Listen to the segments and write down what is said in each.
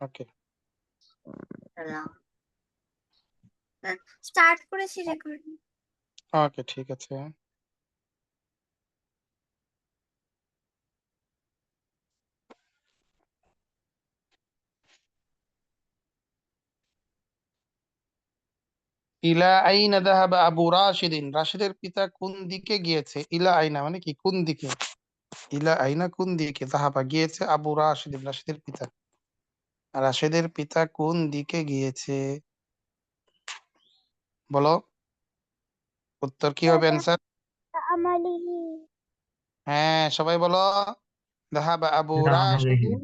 Okay start করেছি recording. ওকে ঠিক আছে। ইলা আইনা যাহাবা আবু রাশিদিন, রাশিদের পিতা কোন দিকে গিয়েছে? ইলা আইনা মানে কি, কোন দিকে? ইলা আইনা কোন দিকে, যাহাবা গিয়েছে, আবু রাশিদিন রাশিদের পিতা, রাশিদের পিতা কোন দিকে গিয়েছে? বলো উত্তর কি হবে, অ্যান্সার? আমালিহি। হ্যাঁ সবাই বলো, যাহাবা আবু ইলা আমালিহি। রাশিদিন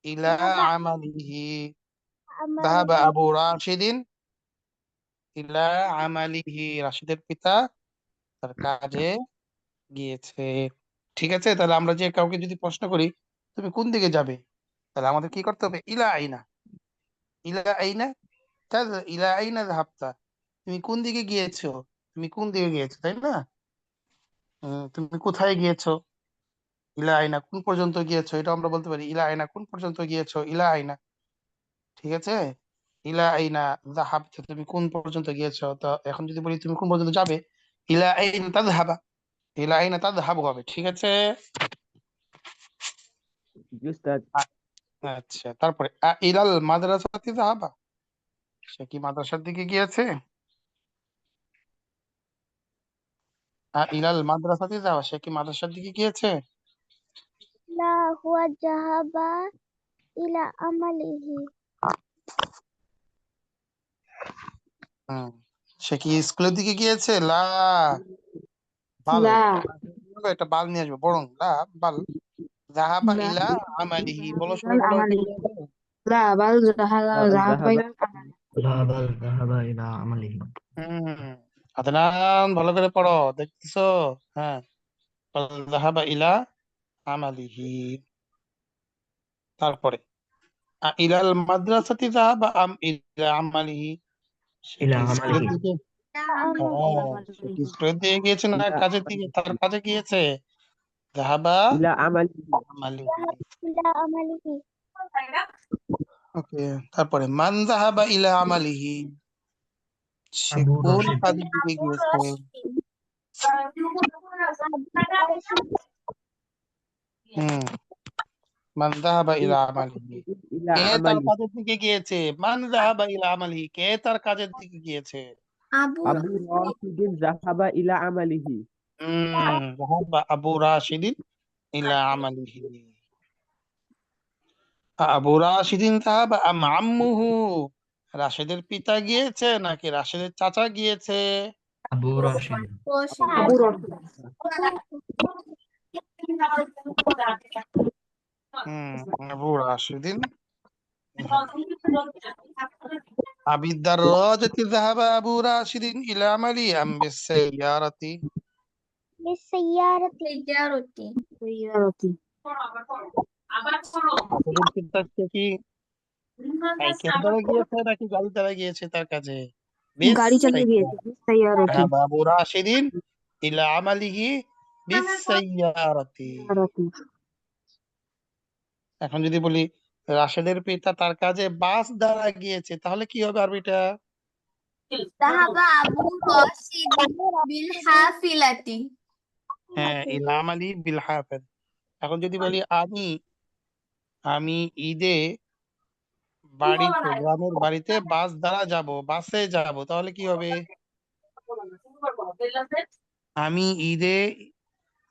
ইলা আমালিহি, যাহাবা আমালিহি। আবু রাশিদিন ইলা আমালিহি, রাশিদের পিতা তার কাজে গিয়েছে। ঠিক আছে, তাহলে আমরা যে কাউকে যদি প্রশ্ন করি তুমি কোন দিকে যাবে, তাহলে আমাদের কি করতে হবে? ইলা আইনা, ইলা আইনা ইলা আইনা যাহাবতা, তুমি কোন দিকে গিয়েছো, তুমি কোন দিকে গিয়েছো, তাই না? তুমি কোথায় গিয়েছো, ইলা আইনা কোন পর্যন্ত গিয়েছো, এটা আমরা বলতে পারি ইলা আইনা কোন পর্যন্ত গিয়েছো, ইলা আইনা। ঠিক আছে, ইলা আইনা যাহাবতা, তুমি কোন পর্যন্ত গিয়েছো। তো এখন যদি বলি তুমি কোন পর্যন্ত যাবে, ইলা আইনা তাযহাবা, ইলা আইনা তাযহাবু হবে। ঠিক আছে। জি উস্তাদ। আচ্ছা, তারপরে ইলাল মাদ্রাসাতি যাহাবা, সে কি মাদ্রাসার দিকে গিয়েছে? ইলাল মাদ্রাসাতি যাওয়া, সে কি মাদ্রাসার দিকে গিয়েছে? লা হুয়া জাহাবা ইলা আমালিহি। হুম, সে কি স্কুলের দিকে গিয়েছে? লা বাল, লা এটা বাল নিয়ে আসবে, বরং লা বাল যাহাবা লা ইলা আমালিহি। বলো সবাই ইলাল বলো, এটা আমালি কি হবে? লা বাল যাহাবা যাহাবা ইলাল আমালি। লা বাল যাহাবা ইলা আমালিহি। হম, আদনান ভালো করে পড়ো, দেখতেছো? হ্যাঁ, বাল যাহাবা ইলা আমালিহি। তারপরে ইলাল মাদ্রাসাতি যাহাবা আম ইলা আমালিহি, সে ইলা কি স্কুলের আমালিহি। দিকে? আমালিহি। হ্যাঁ, সে কি স্কুলের দিকে গিয়েছে না ইলা কাজের দিকে, তার কাজে গিয়েছে? যাহাবা ইলা আমালিহি। আমালিহি। ইলা আমালিহি। ওকে, তারপরে মান যাহাবা ইলা আমালিহি, সে আবু কোন রশিদ। কাজের দিকে গিয়েছে? হুম, মান যাহাবা ইলা আমালিহি, ইলা কে তার আমালিহি। কাজের দিকে গিয়েছে? মান যাহাবা ইলা আমালিহি, কে তার কাজের দিকে গিয়েছে? আবু আবু রাশিদিন যাহাবা ইলা আমালিহি। যাহাবা আবু রাশিদিন ইলা আমালিহি। আবু রাশিদিন যাহাবা আম আম্মুহু, রাশেদের পিতা গিয়েছে নাকি রাশেদের চাচা গিয়েছে? আবু রশিদ। আবু রশিদ। হুম, আবু রাশিদিন। بالدراجة ذهب أبو راشد إلى عملي أم بالسيارة؟ বিসসাইয়ারাতি। সাইয়ারাতি। রাশেদের পিতা কি সাইকেল দ্বারা গিয়েছে নাকি গাড়ি দ্বারা গিয়েছে তার কাছে? গাড়ি চালিয়ে بالسيارة গিয়েছে সাইয়ারাতি। ذهب أبو راشد إلى عمله بالسيارة। সাইয়ারাতি। এখন যদি বলি রাশেদের পিতা তার কাজে বাস দ্বারা গিয়েছে, তাহলে কি হবে আরবিটা? যাহাবা আবু রাশিদিন বিল হাফিলাতি। হ্যাঁ, ইলা আমালি বিল হাফেজ। এখন যদি বলি আমি আমি ঈদে বাড়িতে, গ্রামের বাড়িতে বাস দ্বারা যাব, বাসে যাব, তাহলে কি হবে? আমি ঈদে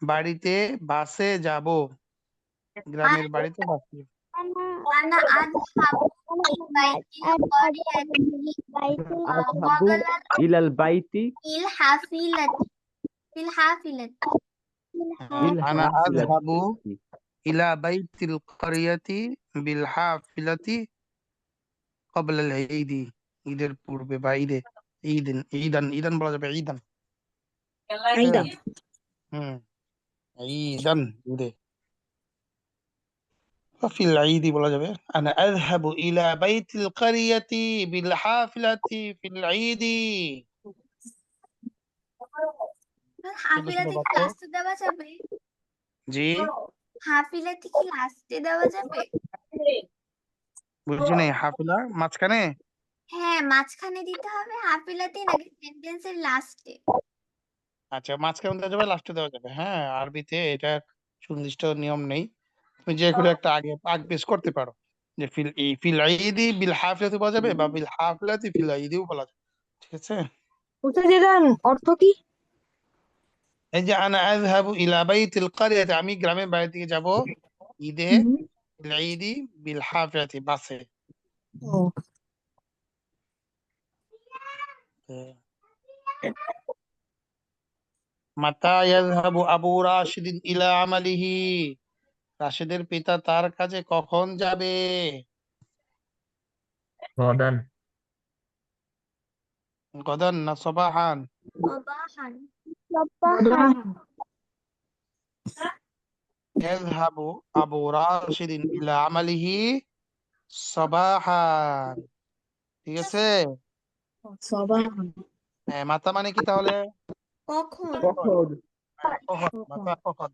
বাড়িতে বাসে যাব, গ্রামের বাড়িতে বাসে। আনা আযহাবু ইল বাইতিল ক্বরিয়াতি আযহাবু ওয়াগালাল ইলাল বাইতি ইল হাফিলাতি। ইল হাফিলাতি। বিল আনা আযহাবু হাফিলাতি। ইলা বাইতিল ক্বরিয়াতি বিল হাফিলাতি ক্বাবলা আল ঈদি, ঈদের পূর্বে বা ঈদে, ঈদিন ঈদান, ঈদান বলা যাবে, ঈদান। আইদা। হুম, ঈদান ঈদে, ففي العيد বলা যাবে أنا أذهب إلى بيت القرية بالحافلة في العيد। ছোট ছোট হাফিলাতি কি বাচ্চা, লাস্টে দেওয়া যাবে? জি হাফিলাতি কি লাস্টে দেওয়া যাবে? বুঝছি নাই, হাফিলা মাঝখানে। হ্যাঁ, মাঝখানে দিতে হবে, হাফিলাতে নাকি সেন্টেন্সের লাস্টে? আচ্ছা, মাঝখানে দেওয়া যাবে, লাস্টে দেওয়া যাবে। হ্যাঁ, আরবিতে এটা সুনির্দিষ্ট নিয়ম নেই, তুমি যে করে একটা আগে আগ পেশ করতে পারো, যে ফিল ঈদি বিল হাফিলাতি বলা যাবে, বা বিল হাফিলাতি ফিল ঈদিও বলা যাবে। ঠিক আছে। ওস্তাদ এটার অর্থ কি? এই যে আনা আযহাবু ইলা বাইতিল ক্বারিয়াতি, আমি গ্রামের বাড়ির দিকে যাব ঈদে, হুম। ফিল ঈদি বিল হাফিলাতি, বাসে। ও, মাতা ইয়াযহাবু আবু রাশিদিন ইলা আমালিহি, রাশেদের পিতা তার কাজে কখন যাবে? غدا গদান না সবাহান? অবাহান। বাহ। ইয়াযহাবু আবু রাশিদিন ইলা আমালিহি সবাহান। ঠিক আছে। সবাই। মাতা মানে কি তাহলে? কখন? কখন? কখন, মাতা কখন,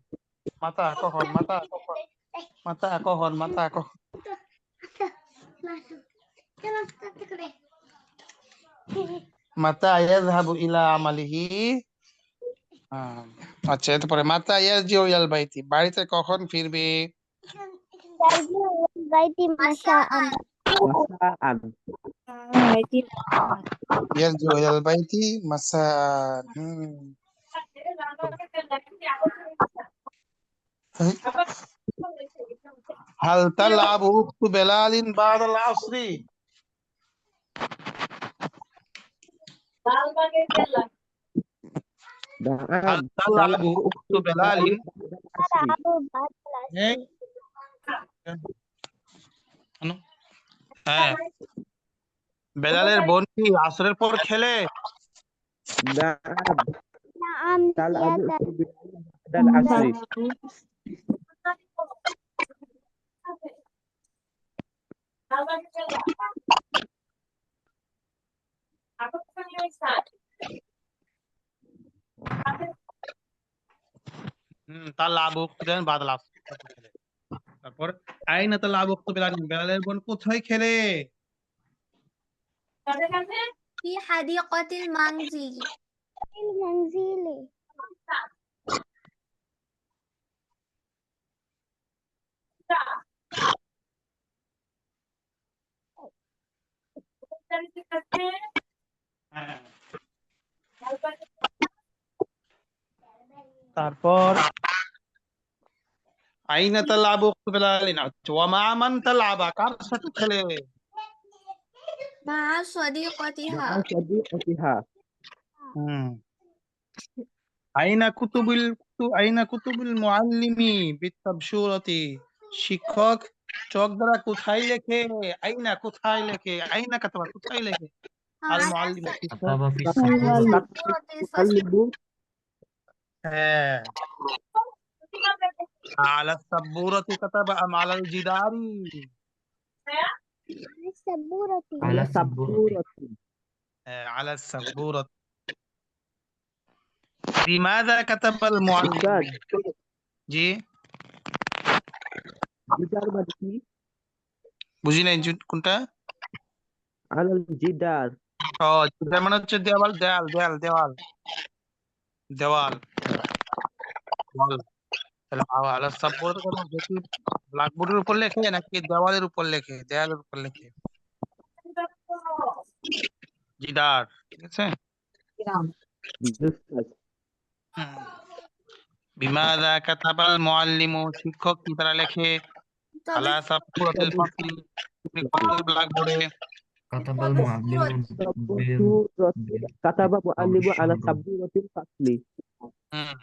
মাতা কখন, মাতা কখন, মাতা কখন, মাতা কখন। মাতা ইয়াযহাবু ইলা আমালিহি। আহ, আচ্ছা, এরপরে মাতা ইয়ারজিউ ইলাল বাইতি, বাড়িতে কখন ফিরবে? মাসাআন। মাসাআন। ইয়ারজিউ ইলাল বাইতি মাসাআন। হাল তালআবু উখতু বেলালিন বাদাল আসরি। হাল نعم তালআবু تلعب উখতু أخت বেলালিন। العصر. হ্যাঁ, বেলালের বোন কি আসরের পর খেলে? نعم تلعب أخت بعد العصر. তালআবু উখতু বেলালিন বাদাল আসরি, তারপর খেলে। তারপর আইনা তালআবু উখতু বেলালিন, বেলালের বোন কোথায় খেলে? ফি হাদিকাতিল মানজিল। হ্যাঁ। তারপর আইনা তালআবু উখতু বেলালিন, আচ্ছা, ওয়া মা মান তালআবা, কার সাথে খেলে? মা সদিকতিহা। مع صديقتها. হুম। আইনা কুতুবুল মুআল্লিমি বিতাবশুরাতি, শিক্ষক চক দ্বারা কোথায় লেখে? আইনা কোথায় লেখে? আইনা কাতাবা কোথায় লেখে? আল আলা মুআল্লিম শিক্ষক। كتب في আলা السبورة সাবুরাতিল ফাসল। تقلب হ্যাঁ, আলা সাব্বুরাতি কাতাবা আম আলাল জিদারি? على على السبورة سبورة. হ্যাঁ, আলা সাব্বুরাত। লিমাযা কাতাবাল মুআল্লিম? أستاذ জি, جدار مدني বুঝি নাই কোনটা। على الجدار. ও, জিদার মানে হচ্ছে দেওয়াল, দেওয়াল, দেওয়াল, দেওয়াল, দেওয়াল, দেওয়াল। তাহলে আলা সাব্বুরাত কেন, দেখি ব্ল্যাকবোর্ডের উপর লেখে নাকি দেওয়ালের উপর লেখে? দেওয়ালের উপর লেখে, জিদার। ঠিক আছে। أستاذ হুম। বিমাযা কাতাবাল মুআল্লিমু, শিক্ষক কি তারা লেখে? তবে আলা সাব্বুরাতিল ফাসল, ব্ল্যাকবোর্ডে। كتب المعلم সাবুরাত। سبورة. كتب معلم على بالشهر سبورة الفصل. হুম।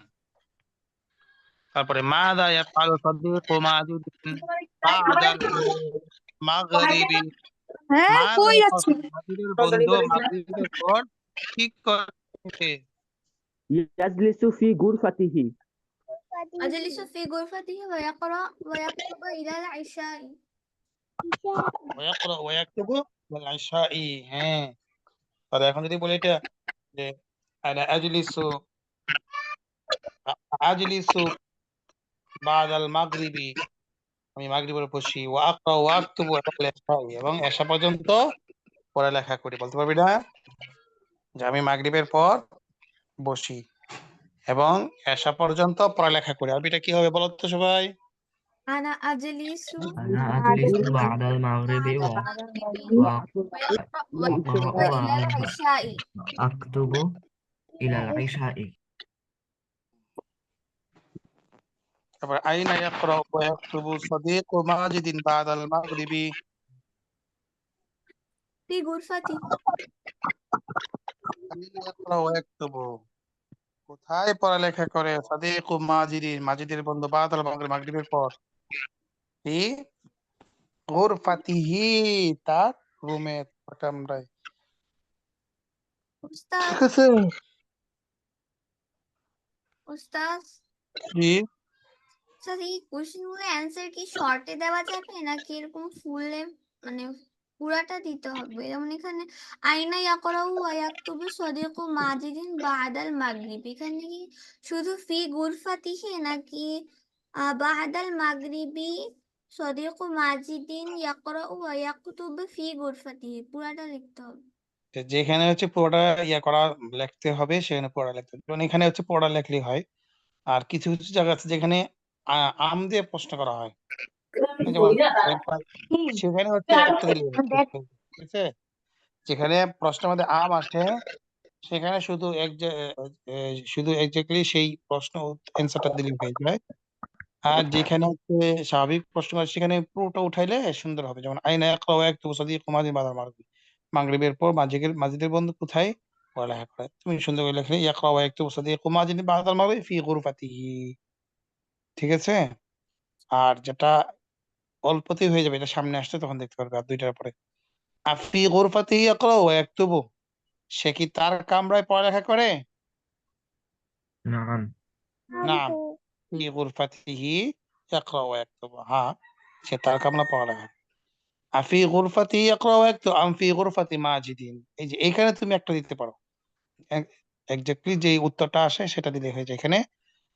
তারপরে মাযা ইয়াফআলু সাদিকু মাজিদিন বাদাল মাগরিবি, হ্যাঁ, মাযা কই যাচ্ছি? মাজিদের বন্ধু মাগরিবের পর ঠিক করে? يجلس في غرفته. أجلس في غرفته ويقرأ ويكتب إلى العشاء. ওয়াকরা ওয়াকতুবু ওয়াল ইশাই। হ্যাঁ, তাহলে এখন যদি বলি এটা, যে আনা আজলিসু আজলিসু বাদাল মাগরিবি, আমি মাগরিবের বসি, ওয়া আকরা ওয়া আকতুবু ইলা ইশাই, এবং এশা পর্যন্ত পড়ালেখা করি। বলতে পারবি না যে আমি মাগরিবের পর বসি এবং এশা পর্যন্ত পড়ালেখা করি। আরবিটা কি হবে বলো তো সবাই? أنا أجلس أنا أجلس بعد المغرب بعد و... المغرب و... ويقرأ وأقرأ ويكتب إلى العشاء. وأكتب إلى العشاء। তারপর আইনা ইয়াকরা ওয়া ইয়াকতুবু সাদিকু মাজিদিন বাদাল মাগরিবি। في غرفتي. আইনা ইয়াকরা ওয়া ইয়াকতুবু, কোথায় পড়ালেখা করে সাদিকু মাজিদিন, মাজিদের বন্ধু বাদাল মাগরিব, মাগরিবের পর। কি গুরফাতিহি, তার রুমে, কামরায়। أستاذ ঠিক আছে? أستاذ জি, স্যার এই কোশ্চেন গুলো অ্যান্সার কি শর্টে দেওয়া যাবে নাকি এরকম ফুলে মানে পুরাটা দিতে হবে? যেমন এখানে আইনা ইয়াকরাউ ওয়া ইয়াকতুবু সাদিকু মাজিদিন বাদাল মাগরিব, এখানে কি শুধু ফি গুরফাতিহি নাকি বাদাল মাগরিবি সাদিকু মাজিদিন ইয়াকরাউ ওয়া ইয়াকতুবু ফি গুরফাতিহি, পুরাটা লিখতে হবে? যেখানে হচ্ছে পুরোটা ইয়া করা লিখতে হবে সেখানে পড়া লিখতে হবে। যেমন এখানে হচ্ছে পড়া লেখলেই হয়। আর কিছু কিছু জায়গা আছে যেখানে আম দিয়ে প্রশ্ন করা হয়, যেমন সেখানে হচ্ছে একটা দিলে হবে। ঠিক আছে? যেখানে প্রশ্নের মধ্যে আম আসে সেখানে শুধু শুধু এক্স্যাক্টলি সেই প্রশ্ন অ্যান্সারটা দিলে হয়ে যায়। আর যেখানে হচ্ছে স্বাভাবিক প্রশ্ন আসে সেখানে পুরোটা উঠাইলে সুন্দর হবে। যেমন আইনা ইয়াকরাউ ওয়া ইয়াকতুবু সাদিকু মাজিদিন বাদাল মাগরিব, মাগরিবের পর মাজিদের বন্ধু কোথায় পড়ালেখা করে। তুমি সুন্দর করে লিখলে ইয়াকরাউ ওয়া ইয়াকতুবু সাদিকু মাজিদিন বাদাল মাগরিব ফি গুরফাতিহি। ঠিক আছে? আর যেটা অল্পতেই হয়ে যাবে, এটা সামনে আসছে তখন দেখতে পারবে। আর দুইটার পরে আফি গুরফাতিহি ইয়াকরাউ ওয়া ইয়াকতুবু, সে কি তার কামরায় পড়ালেখা করে? نعم নাম ফি গুরফাতিহি ইয়াকরাউ ওয়া ইয়াকতুবু, হ্যাঁ সে তার কামরায় পড়ালেখা। আফি গুরফাতি ইয়াকরা ওয়া ইয়াকতুবু আম ফি গুরফাতি মাজিদিন, এই যে এখানে তুমি একটা দিতে পারো। এক্স্যাক্টলি যে উত্তরটা আসে সেটা দিলে হয়ে যায়। এখানে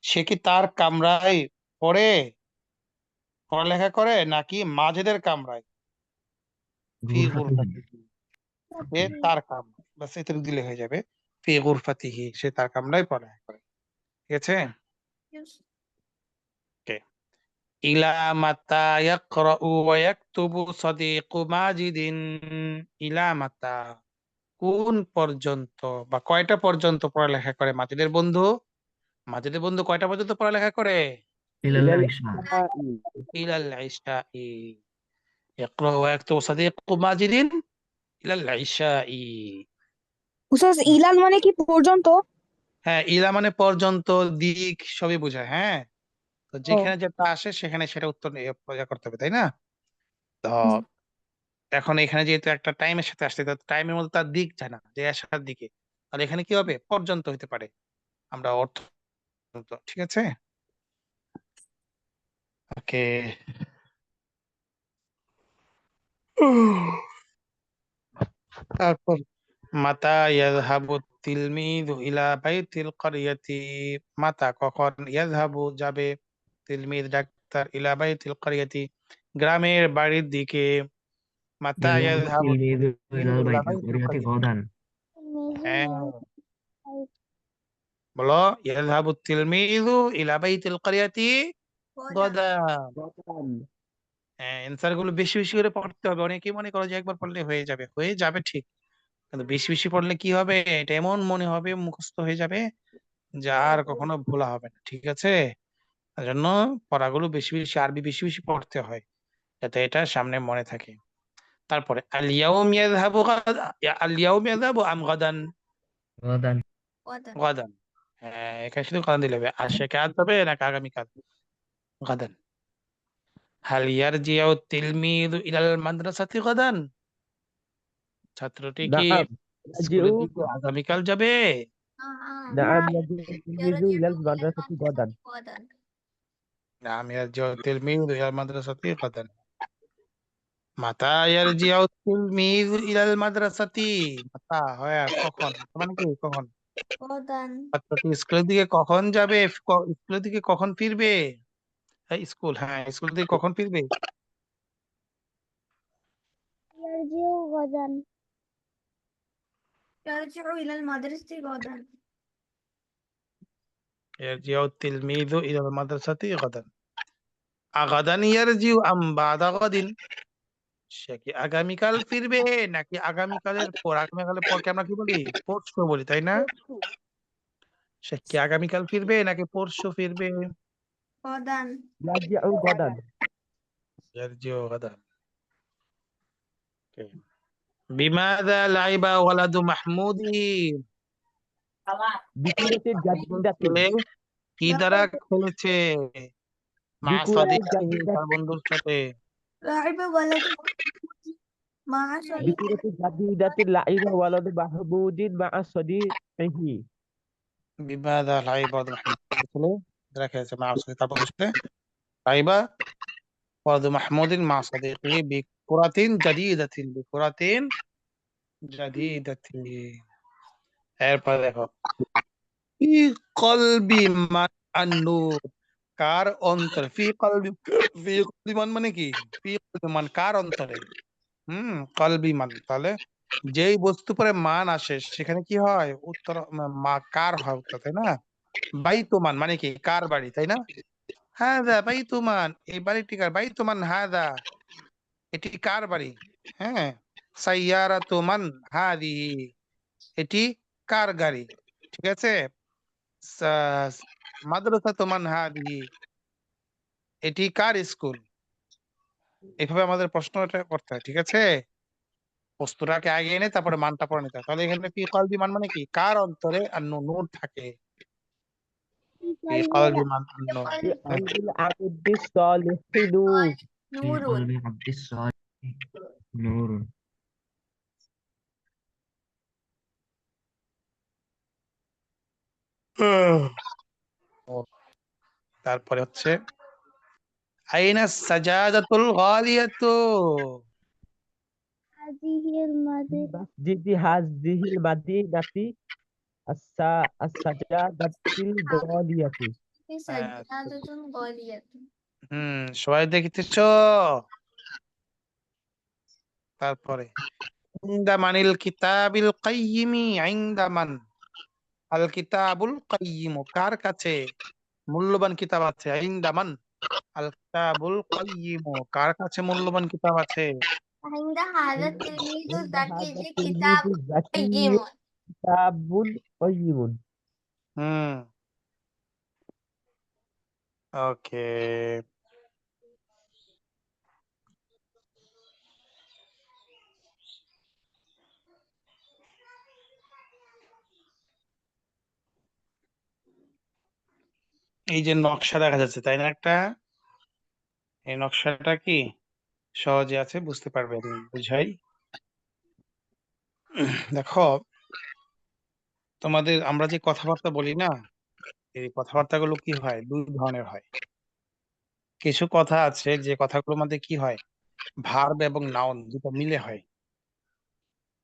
সে কি তার কামরায় পড়ে পড়ালেখা করে নাকি মাজিদের কামরায়? ফি غرفته গুরফাতিহি, সে তার কামরায়, বাস এটা দিলে হয়ে যাবে। ফি গুরফাতিহি, সে তার কামরায় পড়ালেখা করে। ঠিক আছে? ওকে। ইলা মাতা ইয়াকরাউ ওয়া ইয়াকতুবু সাদিকু মাজিদিন, ইলা মাতা, কোন পর্যন্ত বা কয়টা পর্যন্ত পড়ালেখা করে মাজিদের বন্ধু? মাজিদের বন্ধু কয়টা পর্যন্ত পড়ালেখা করে? إلى إلى العشاء। العشاء. ইলাল ইশাই। ইয়াকরা ওয়া ইয়াকতুবু সাদিকু মাজিদিন ইলাল ইশাই। উস্তাদ ইলাল মানে কি পর্যন্ত? হ্যাঁ, ইলা মানে পর্যন্ত, দিক সবই বোঝায়। হ্যাঁ, তো ও যেখানে যেটা আসে সেখানে সেটা উত্তর ইয়ে করতে হবে, তাই না? তো হুম। এখন এখানে যেহেতু একটা টাইমের সাথে আসছে, তো টাইমের মধ্যে তার দিক যায় না, যে আসার দিকে। আর এখানে কি হবে, পর্যন্ত হতে পারে, আমরা অর্থ। ঠিক আছে? ওকে। তারপর মাতা ইয়াযহাবু তিলমিযু ইলা বাইতিল ক্বরিয়াতি, মাতা কখন, ইয়াযহাবু যাবে, তিলমিয ডাক্তার, ইলা বাইতিল ক্বরিয়াতি গ্রামের বাড়ির দিকে। মাতা يذهب ইয়াযহাবু التلميذ إلى তিলমিযু ইলা البيت বাইতিল القرية ক্বরিয়াতি। غدا। হ্যাঁ, বলো ইয়াযহাবু তিলমিযু ইলা বাইতিল ক্বরিয়াতি গাদা। হ্যাঁ, অ্যান্সার গুলো বেশি বেশি করে পড়তে হবে। অনেকেই মনে করো যে একবার পড়লে হয়ে যাবে, হয়ে যাবে ঠিক, কিন্তু বেশি বেশি পড়লে কি হবে, এটা এমন মনে হবে, মুখস্থ হয়ে যাবে, যা আর কখনো ভোলা হবে না। ঠিক আছে? তার জন্য পড়াগুলো বেশি বেশি, আরবি বেশি বেশি পড়তে হয় যাতে এটা সামনে মনে থাকে। তারপরে আল ইয়াউম ইয়াযহাবু গাদা, আল ইয়াউম ইয়াযহাবু আম গাদান? غدا কথা গাদান। হ্যাঁ, এখানে শুধু গাদান দিলে হবে। আর সে কাজ হবে নাকি আগামীকাল? গাদান। হাল ইয়ারজিউ তিলমিযু ইলাল মাদ্রাসাতি গাদান, ছাত্রটি কি نعم স্কুলের يرجع. দিকে আগামীকাল যাবে? نعم يرجع التلميذ إلى المدرسة غدا. নাম ইয়ারজিউ তিলমিযু ইলাল মাদ্রাসাতি গাদান। মাতা ইয়ারজিউ তিলমিযু ইলাল মাদ্রাসাতি, মাতা হয় আর কখন, মানে কি কখন প্রদান ছাত্রটি স্কুলের দিকে কখন যাবে, স্কুলের দিকে কখন ফিরবে? এই স্কুল, হ্যাঁ স্কুল থেকে কখন ফিরবে? يرجع غدا. يرجع إلى المدرسة غدا. يرجع التلميذ إلى المدرسة غدا. أغدا يرجع أم بعد غد? সে কি আগামীকাল ফিরবে নাকি আগামীকালের পর? আগামীকালের পরকে আমরা কি বলি? পরশু বলি, তাই না? সে কি আগামীকাল ফিরবে নাকি পরশু ফিরবে? غدا. يرجع غدا. يرجع غدا. Okay. বিমাযা লাইবা ওয়ালাদু মাহমুদি? بكرة جديدة. ছেলে কি দ্বারা খেলেছে? মা بكرة সাদিকিহি, جديدة. তার বন্ধুর সাথে। لعب ولد مع صديقه. بكرة جديدة لعب ولد محمود مع صديقه. বিমাযা লাইবা ওয়ালাদু মাহমুদ, ছেলে দ্বারা খেলেছে মা সাদিকিহি, তার বন্ধুর সাথে। লাইবা ওয়ালাদু মাহমুদিন মা সাদিকিহি বিকুরাতিন জাদিদাতিন, বিকুরাতিন জাদিদাতিন। এরপর দেখো, ফি কলবি মান আন-নূর, কার অন্তরে? ফি কলবি মান মানে কি? ফি কলবি মান, কার অন্তরে? কলবি মান, তাহলে যেই বস্তু পরে মান আসে সেখানে কি হয়? উত্তর মা কার হয় উত্তর, তাই না? বাইতুমান মানে কি? কার বাড়ি, তাই না? হাদা বাইতুমান, এই বাড়িটি কার? বাইতুমান হাদা, এটি কার বাড়ি? হ্যাঁ। সাইয়ারাতুমান হাদিহি, এটি কার গাড়ি? ঠিক আছে। মাদ্রাসাতুমান হাদিহি, এটি কার স্কুল? এভাবে আমাদের প্রশ্নটা করতে হয়, ঠিক আছে? বস্তুটাকে আগে এনে তারপরে মানটা পরে নিতে হয়। তাহলে এখানে ফি কলবি মান মানে কি? কার অন্তরে আর নূর থাকে। ফি কলবি মান নূর। في قلب العبد الصالح نور. في نور. قلب عبد الصالح نور. তারপরে হচ্ছে আইনা সাজাদাতুল গালিয়াতু? هذه المدرسة. مسجد هذه المدينة السجادة الغالية. في হ্যাঁ, سجادة غالية. সবাই দেখেছ? তারপরে ইনদামানিল কিতাবিল কাইয়িমি, ইনদামান আল কিতাবুল কাইয়িম, কার কাছে মূল্যবান কিতাব আছে? ইনদামান আল কিতাবুল কাইয়িম, কার কাছে মূল্যবান কিতাব আছে? عند هذا التلميذ عند الذكي هذا كتاب التلميذ الذكي قيم. كتاب قيم. হুম ওকে। এই যে নকশা দেখা যাচ্ছে, তাই না? একটা, এই নকশাটা কি সহজে আছে, বুঝতে পারবে, আমি বুঝাই। দেখো, তোমাদের আমরা যে কথাবার্তা বলি না, এই কথাবার্তাগুলো কি হয়? দুই ধরনের হয়। কিছু কথা আছে যে কথাগুলোর মধ্যে কি হয়? ভার্ব এবং নাউন দুটো মিলে হয়।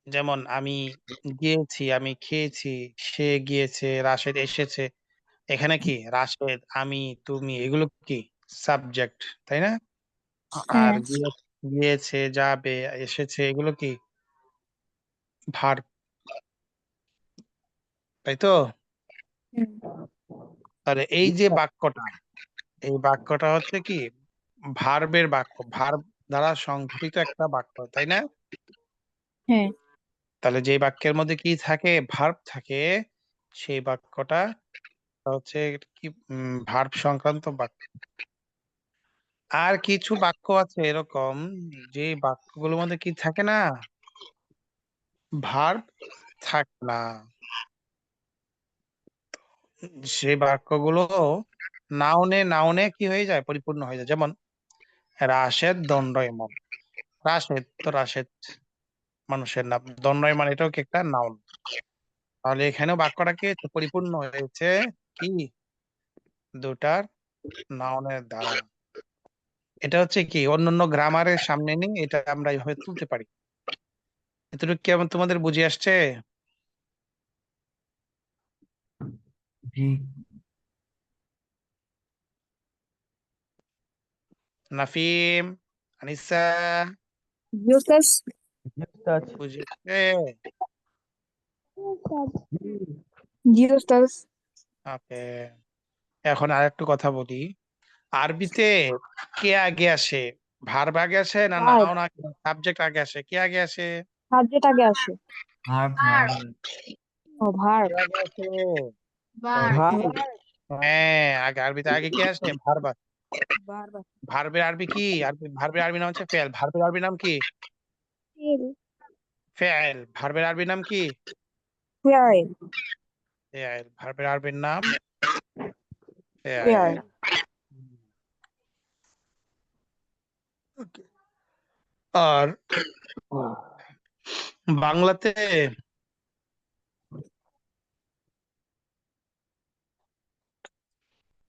যেমন আমি গিয়েছি, আমি খেয়েছি, সে গিয়েছে, রাশেদ এসেছে। এখানে কি রাশেদ, আমি, তুমি, এগুলো কি সাবজেক্ট, তাই না? আর হ্যাঁ। গিয়েছে, যাবে, এসেছে, এগুলো কি ভার্ব, তাই তো? তাহলে এই যে বাক্যটা, এই বাক্যটা হচ্ছে কি ভার্বের বাক্য, ভার্ব দ্বারা সংঘটিত একটা বাক্য, তাই না? হ্যাঁ। তাহলে যে বাক্যের মধ্যে কি থাকে? ভার্ব থাকে, সেই বাক্যটা হচ্ছে কি ভার্ব সংক্রান্ত বাক্য। আর কিছু বাক্য আছে এরকম, যে বাক্যগুলোর মধ্যে কি থাকে না? ভার্ব থাকে না। সেই বাক্যগুলো নাউনে নাউনে কি হয়ে যায়? পরিপূর্ণ হয়ে যায়। যেমন রাশেদ দণ্ডায়মান, রাশেদ তো রাশেদ মানুষের নাম, দণ্ডায়মান এটাও কি একটা নাউন। তাহলে এখানেও বাক্যটা কি হয়েছে? পরিপূর্ণ হয়েছে কি দুটার নাউনের দ্বারা। এটা হচ্ছে কি অন্যান্য গ্রামারের সামনে নিয়ে এটা আমরা এইভাবে তুলতে পারি। এতটুকু কেমন তোমাদের বুঝে আসছে? जी নাফিম, আনিসা, জি ওস্তাদ। জি উস্তাদ। বুঝেছে? জি ওস্তাদ। ওকে, এখন আর একটু কথা বলি। আরবিতে কে আগে আসে? ভার্ব আগে আসে না ভার্ব। নাউন আগে, সাবজেক্ট আগে আসে? কে আগে আসে? সাবজেক্ট আগে আসে। ভার্ব ভার্ব ভার্ব ও ভার্ব। কে আগে আসে? Verb verb. হ্যাঁ, আগে আরবিতে আগে কে আসে? ভার্ব। ভার্ব। ভার্বের আরবি কি? ভার্বের আরবি নাম হচ্ছে ফেল। ভার্বের আরবি নাম কি? ফিল ফেল। ভার্বের আরবি নাম কি? ফেয়ার। ফেল। ভার্বের আরবির নাম ফেল। ফেয়ার। ওকে। আর বাংলাতে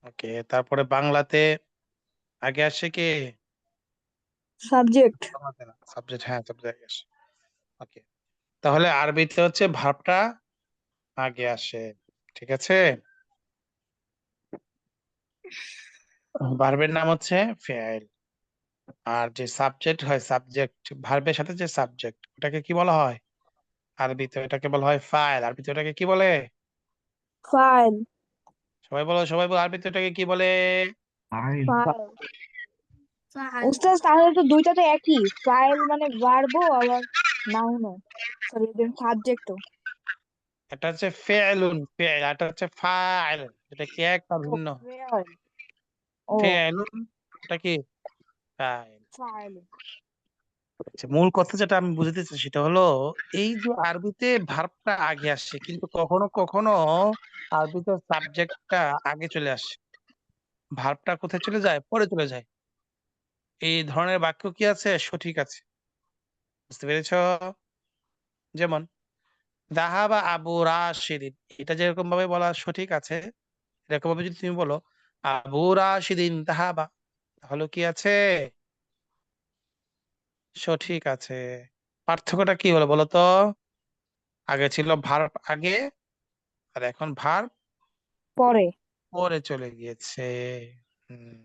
ওকে, তারপরে বাংলাতে আগে আসে কে? সাবজেক্ট। বাংলাতে না, সাবজেক্ট, হ্যাঁ সাবজেক্ট আগে আসে। ওকে, তাহলে আরবিতে হচ্ছে ভার্বটা আগে আসে। ঠিক আছে, ভার্বের নাম হচ্ছে ফেল। আর যে সাবজেক্ট হয়, সাবজেক্ট ভার্বের সাথে যে সাবজেক্ট, ওটাকে কি বলা হয় আরবিতে? ওটাকে বলা হয় ফাইল। আরবিতে ওটাকে কি বলে? ফাইল। সবাই বলো, সবাই বলো, আরবিতে ওটাকে কি বলে? File file. ফাইল ওস্তাদ তাহলে তো দুইটা তো একই, ফাইল মানে ভার্বও আবার নাউনও, সরি সাবজেক্টও। এটা হচ্ছে ফেলুন ফেল, এটা হচ্ছে ফাইল। এটা কি একটা ও ভিন্ন? ফেয়ার। ও ফেলুন, এটা কি ফাইল। ফাইল। আচ্ছা, মূল কথা যেটা আমি বুঝতে চাই সেটা হলো, এই যে আরবিতে ভার্বটা আগে আসে, কিন্তু কখনো কখনো আরবিতে সাবজেক্টটা আগে চলে আসে, ভার্বটা কোথায় চলে যায়? পরে চলে যায়। এই ধরনের বাক্য কি আছে? সঠিক আছে। বুঝতে পেরেছো? যেমন দাহাবা আবু রাশিদিন, এটা যেরকম ভাবে বলা সঠিক আছে, এরকম ভাবে যদি তুমি বলো আবু রাশিদিন দাহাবা, তাহলে কি আছে? সঠিক আছে। পার্থক্যটা কি হলো বলো তো? আগে ছিল ভার্ব আগে, আর এখন ভার্ব পরে। পরে চলে গিয়েছে। হুম।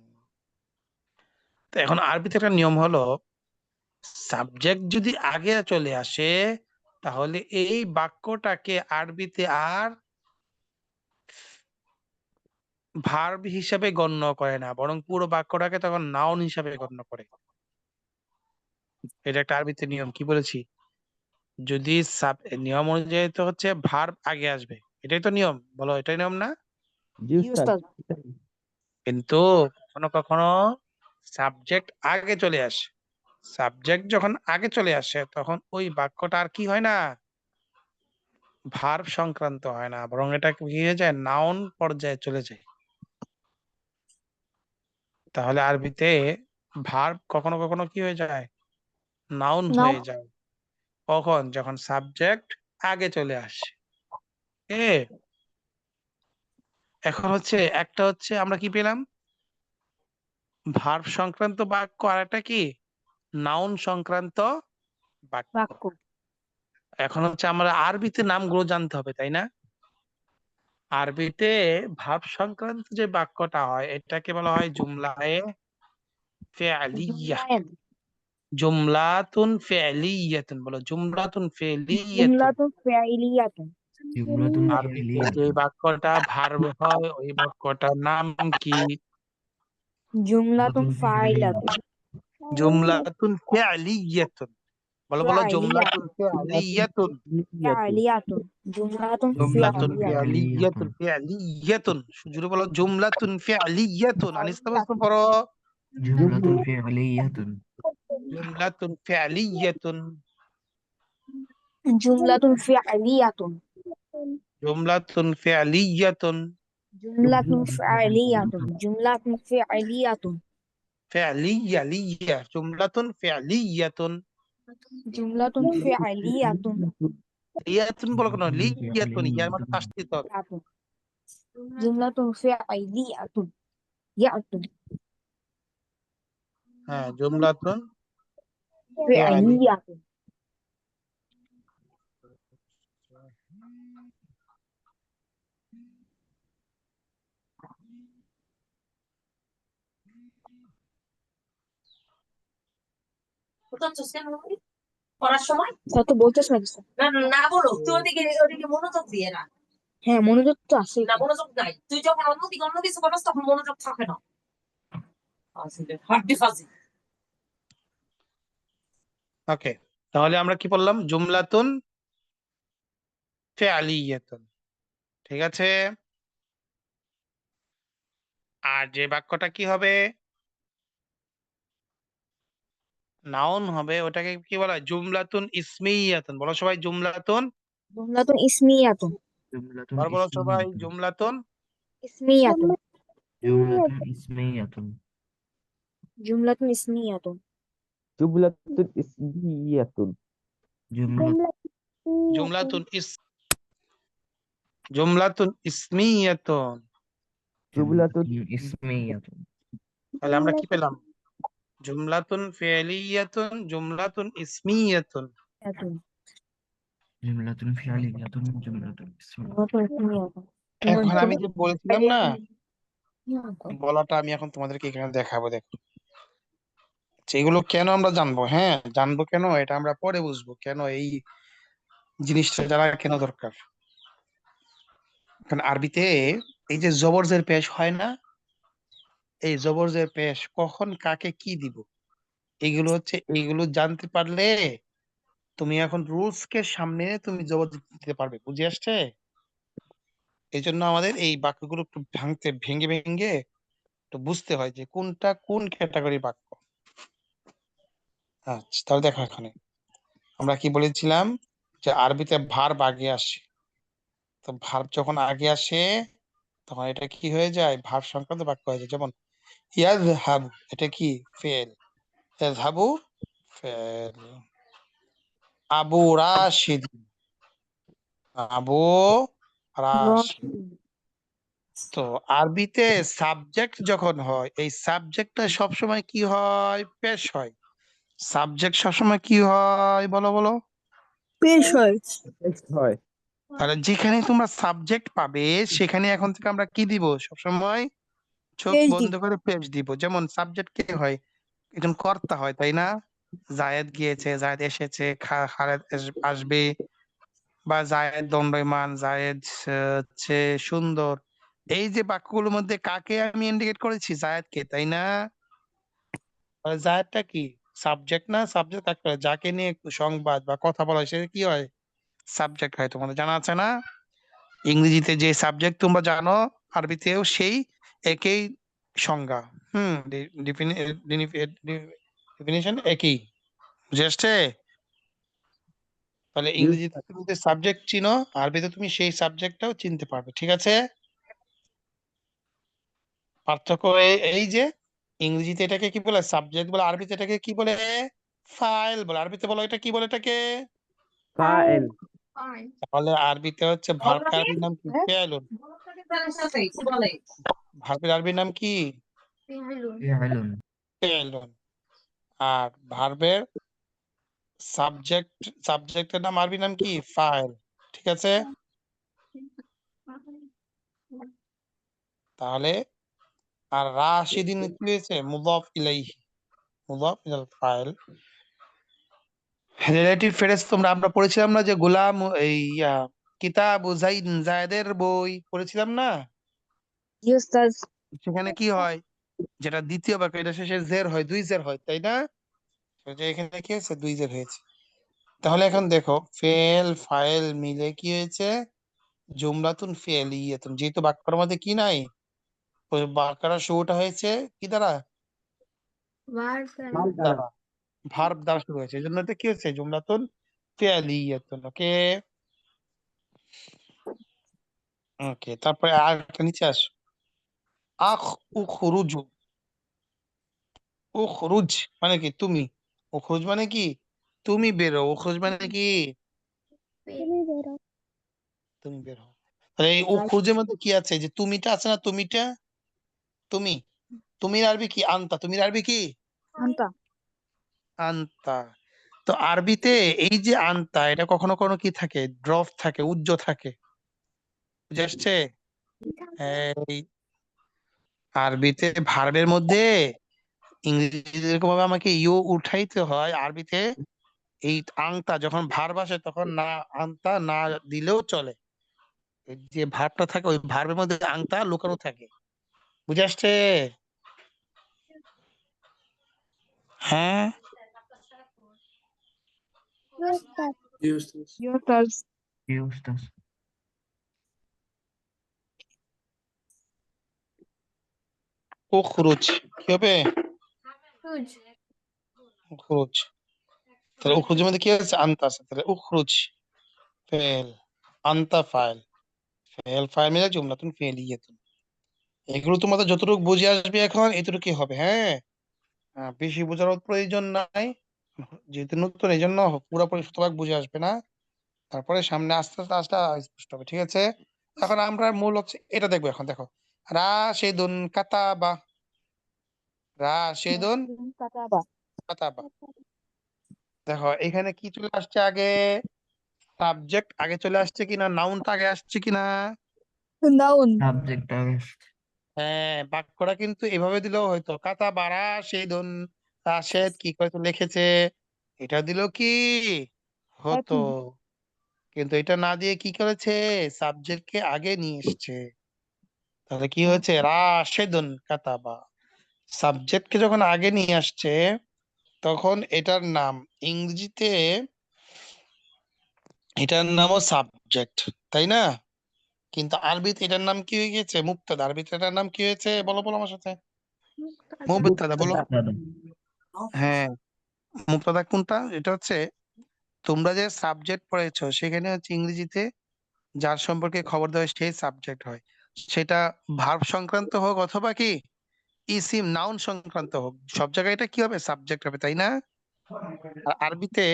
তো এখন আরবিতে একটা নিয়ম হলো, সাবজেক্ট যদি আগে চলে আসে, তাহলে এই বাক্যটাকে আরবিতে আর ভার্ব হিসাবে গণ্য করে না, বরং পুরো বাক্যটাকে তখন নাউন হিসাবে গণ্য করে। এটা একটা আরবিতে নিয়ম। কি বলেছি? যদি নিয়ম অনুযায়ী তো হচ্ছে ভার্ব আগে আসবে, এটাই তো নিয়ম, বলো এটাই নিয়ম না? জি জি উস্তাদ। ওস্তাদ। কিন্তু কখনো কখনো সাবজেক্ট আগে চলে আসে। সাবজেক্ট যখন আগে চলে আসে, তখন ওই বাক্যটা আর কি হয় না, ভার্ব সংক্রান্ত হয় না, বরং এটা কি হয়ে যায়, নাউন পর্যায়ে চলে যায়। তাহলে আরবিতে ভার্ব কখনো কখনো কি হয়ে যায়, নাউন নাও। হয়ে যায়। কখন? যখন সাবজেক্ট আগে চলে আসে। এ এখন হচ্ছে একটা হচ্ছে আমরা কি পেলাম, ভার্ব সংক্রান্ত বাক্য, আর একটা কি, নাউন সংক্রান্ত বাক্য। বাক্য। এখন হচ্ছে আমরা আরবিতে নামগুলো জানতে হবে, তাই না? আরবিতে ভার্ব সংক্রান্ত যে বাক্যটা হয়, এটাকে বলা হয় জুমলায়ে ফেআলিয়া। জুমলায়েন। জুমলাতুন ফেআলিয়াতুন, বলো জুমলাতুন ফেলিয়াতুন। জুমলাতুন ফেইলিয়াতুন। জুমলাতুন আরবিতে যে ফি'লিয়াতুন বাক্যটা ভার্ব হয়, ওই বাক্যটার নাম কি? জুমলাতুন জুমলাতুন ফাইলাতুন। ফি'লিয়াতুন জুমলাতুন ফেআলিয়াতুন। বলো বলো, জুমলাতুন ফাইলিয়াতুন। ফেআলিয়াতুন। ফাইলিয়াতুন। জুমলাতুন জুমলাতুন ফাইলিয়াতুন। ফেআলিয়াতুন ফি'লিয়াতুন ফেআলিয়াতুন, জুড়ে বলো জুমলাতুন ফেআলিয়াতুন। আনিস তাবাস পড়ো, জুমলাতুন ফি'লিয়াতুন জুমলাতুন ফেআলিয়াতুন। জুমলাতুন ফি'লিয়াতুন। জুমলাতুন ফেআলিয়াতুন। জুমলাতুন ফাইলিয়াতুন। জুমলাতুন ফাইলিয়াতুন। ফেআলিয়া লিয়া, জুমলাতুন ফেআলিয়াতুন। জুমলাতুন ফাইলিয়াতুন। লিয়াতুন বলো কেন? জুমলাতুন লিয়াতুন, ইয়ার মধ্যে ফি'লিয়াতুন তাসদীদ হবে। ইয়াতুন। জুমলাতুন ফাইলিয়াতুন। ইয়াতুন। হ্যাঁ, জুমলাতুন ফেআলি। ফাইলিয়াতুন। বুঝছস কেন পড়ার সময় স্যার তো বলতেছ না কিছু। না না বলো তুই ওদিকে মনোযোগ দিয়ে না। হ্যাঁ, মনোযোগ তো আছে। না মনোযোগ নাই, তুই যখন অন্যদিকে অন্য কিছু করস তখন মনোযোগ থাকে না। আসলে হাড্ডি ফাজি। ওকে, তাহলে আমরা কি বললাম? জুমলাতুন ফিআলিয়াতুন, ঠিক আছে। আর যে বাক্যটা কি হবে, নাউন হবে, ওটাকে কি বলা হয়? জুমলাতুন ইসমিয়াতুন। বলো সবাই জুমলাতুন। জুমলাতুন ইসমিয়াতুন। জুমলাতুন আর বলো সবাই ইসমিয়াতুন। জুমলাতুন। ইসমিয়াতুন। জুমলাতুন ইসমিয়াতুন। জুমলাতুন ইসমিয়াতুন। জুমলাতুন ইসমিয়াতুন। জুমলাতুন ইস জুমলাতুন ইসমিয়াতুন। জুমলাতুন ইসমিয়াতুন। তাহলে আমরা কি পেলাম? জুমলাতুন ফিআলিয়াতুন, জুমলাতুন ইসমিয়াতুন। জুমলাতুন ফিআলিয়াতুন, জুমলাতুন ইসমিয়াতুন। জুমলাতুন ইসমিয়াতুন। এখন আমি যে বলেছিলাম না, বলাটা আমি এখন তোমাদেরকে এখানে দেখাবো। দেখো সেগুলো কেন আমরা জানবো, হ্যাঁ জানবো কেন এটা আমরা পরে বুঝবো, কেন এই জিনিসটা জানা কেন দরকার। কারণ আরবিতে এই যে জবরজের পেশ হয় না, এই জবরজের পেশ কখন কাকে কি দিব, এইগুলো জানতে পারলে তুমি এখন রুলস কে সামনে এনে তুমি জবর দিতে পারবে। বুঝে আসছে? এই জন্য আমাদের এই বাক্যগুলো একটু ভেঙে ভেঙে একটু বুঝতে হয় যে কোনটা কোন ক্যাটাগরি বাক্য। আচ্ছা, তাহলে দেখো এখানে আমরা কি বলেছিলাম যে আরবিতে ভার্ব আগে আসে। তো ভার্ব যখন আগে আসে তখন এটা কি হয়ে যায়? ভার্ব সংক্রান্ত বাক্য হয়ে যায়। যেমন ইয়াযহাবু, এটা কি? ফেল। ইয়াযহাবু ফেল। আবু রাশিদ, আবু রাশিদ। তো আরবিতে সাবজেক্ট যখন হয়, এই সাবজেক্টটা সবসময় কি হয়? পেশ হয়। সাবজেক্ট সবসময় কি হয়? বলো বলো। পেশ হয়। হয়। তাহলে যেখানে তোমরা সাবজেক্ট পাবে সেখানে এখন থেকে আমরা কি দিব? সবসময় চোখ পেশ বন্ধ দিব। করে পেশ দিব। যেমন সাবজেক্ট কে হয়? একজন কর্তা হয়, তাই না? জায়েদ গিয়েছে, জায়েদ এসেছে, খালেদ আসবে, বা জায়েদ দণ্ডায়মান, জায়েদ হচ্ছে সুন্দর। এই যে বাক্যগুলোর মধ্যে কাকে আমি ইন্ডিকেট করেছি? জায়েদকে, তাই না? তাহলে জায়েদটা কি? সাবজেক্ট না? সাবজেক্ট একটা যাকে নিয়ে একটু সংবাদ বা কথা বলা হয় সেটা কি হয়? সাবজেক্ট হয়। তোমাদের জানা আছে না? ইংরেজিতে যে সাবজেক্ট তোমরা জানো, আরবিতেও সেই একই সংজ্ঞা। ডেফিনিশন একই। বুঝে আসছে? তাহলে ইংরেজিতে তুমি যে সাবজেক্ট চিনো, আরবিতে তুমি সেই সাবজেক্টটাও চিনতে পারবে। ঠিক আছে? পার্থক্য এই যে ইংরেজিতে এটাকে কি বলে? সাবজেক্ট বলে। আরবিতে এটাকে কি বলে? ফাইল বলে। আরবিতে বলো এটা কি বলে? এটাকে ফাইল। তাহলে আরবিতে হচ্ছে ভার্বের আরবির নাম কি? ফেলুন। ভার্বের আরবির নাম কি? ফিআলুন। ফেলুন। আর ভার্বের সাবজেক্টের নাম আরবি নাম কি? ফাইল। ঠিক আছে? তাহলে আর রাশিদিন কি হয়েছে? মুদাফ ইলাইহি, মুদাফ ইলাল ফাইল। রিলেটিভ ফ্রেজ তোমরা আমরা পড়েছিলাম না যে গোলাম এই কিতাবু যাইদ, জায়দের বই পড়েছিলাম না? জি ওস্তাদ। সেখানে কি হয়? যেটা দ্বিতীয় বাক্য, এটা শেষে জের হয়, দুই জের হয়, তাই না? তো যে এখানে কি হয়েছে? দুই জের হয়েছে। তাহলে এখন দেখো ফেল ফাইল মিলে কি হয়েছে? জুমলাতুন ফিআলিয়াতুন। যেহেতু বাক্যের মধ্যে কি নাই, ওই বাক্যের শুরুটা হয়েছে কি দ্বারা? দ্বারা, ভার্ব দ্বারা শুরু হয়েছে। এই জন্য এটা কি হচ্ছে? জুমলাতুন ফিআলিয়াতুন। ওকে ওকে, তারপরে আরেকটা নিচে আসো। আখ উখরুজু। উখরুজ মানে কি? তুমি। উখরুজ মানে কি? তুমি বেরো। উখরুজ মানে কি? তুমি বেরো। তুমি বের হও। তাহলে এই উখরুজের মধ্যে কি আছে? যে তুমিটা আছে না? তুমিটা, তুমি, তুমির আরবি কি? আনতা। তুমির আরবি কি? আনতা। আনতা। তো আরবিতে এই যে আনতা, এটা কখনো কখনো কি থাকে? ড্রপ থাকে, উজ্জ থাকে। বুঝে আসছে? এই আরবিতে ভার্বের মধ্যে ইংরেজিতে যেরকম ভাবে আমাকে ইউ উঠাইতে হয়, আরবিতে এই আংটা যখন ভার্ব আসে তখন না আংটা না দিলেও চলে। এই যে ভার্বটা থাকে ওই ভার্বের মধ্যে আংটা লুকানো থাকে। বুঝে আসছে? হ্যাঁ, ইউস্টাস। জি উস্তাদ। উখরুজ কি হবে? রুজ। উখরুজ। তাহলে উখরুজের মধ্যে কি আছে? আনতা আছে, তাহলে উখরুজ ফেল, আনতা ফাইল, ফেল ফাইল মিলে জুমলাতুন ফেলিয়াতুন। এগুলো তোমাদের যতটুকু বুঝে আসবে এখন এতটুকু হবে। হ্যাঁ, বেশি বোঝার প্রয়োজন নাই, যেহেতু নতুন এই জন্য পুরোপুরি শতভাগ বুঝে আসবে না। তারপরে সামনে আস্তে আস্তে আস্তে স্পষ্ট হবে। ঠিক আছে, এখন আমরা মূল হচ্ছে এটা দেখবো। এখন দেখো, রাশেদুন কাতাবা, রাশেদুন কাতাবা। কাতাবা। দেখো এখানে কি চলে আসছে আগে? সাবজেক্ট আগে চলে আসছে কিনা, নাউনটা আগে আসছে কিনা? নাউন। সাবজেক্ট আগে। হ্যাঁ, বাক্যটা কিন্তু এভাবে দিলেও হয়তো, কাতাবা রাশেদুন, রাশেদ কি করে তো লিখেছে, এটা দিলেও কি হতো। একই। কিন্তু এটা না দিয়ে কি করেছে, সাবজেক্ট কে আগে নিয়ে এসছে। তাহলে কি হয়েছে? রাশেদুন কাতাবা। সাবজেক্ট কে যখন আগে নিয়ে আসছে তখন এটার নাম ইংরেজিতে, এটার নামও সাবজেক্ট, তাই না? কিন্তু আরবিতে এটার নাম কি হয়ে গেছে? মুবতাদা। আরবিতে এটার নাম কি হয়েছে? বলো বলো আমার সাথে, মুবতাদা বলো। দাদা। হ্যাঁ, মুবতাদা কোনটা? এটা হচ্ছে তোমরা যে সাবজেক্ট পড়েছো সেখানে হচ্ছে ইংরেজিতে যার সম্পর্কে খবর দেওয়া হয় সেই সাবজেক্ট হয়। সেটা ভার্ব সংক্রান্ত হোক অথবা কি ইসিম নাউন সংক্রান্ত হোক, সব জায়গায় এটা কি হবে? সাবজেক্ট হবে, তাই না? আর আরবিতে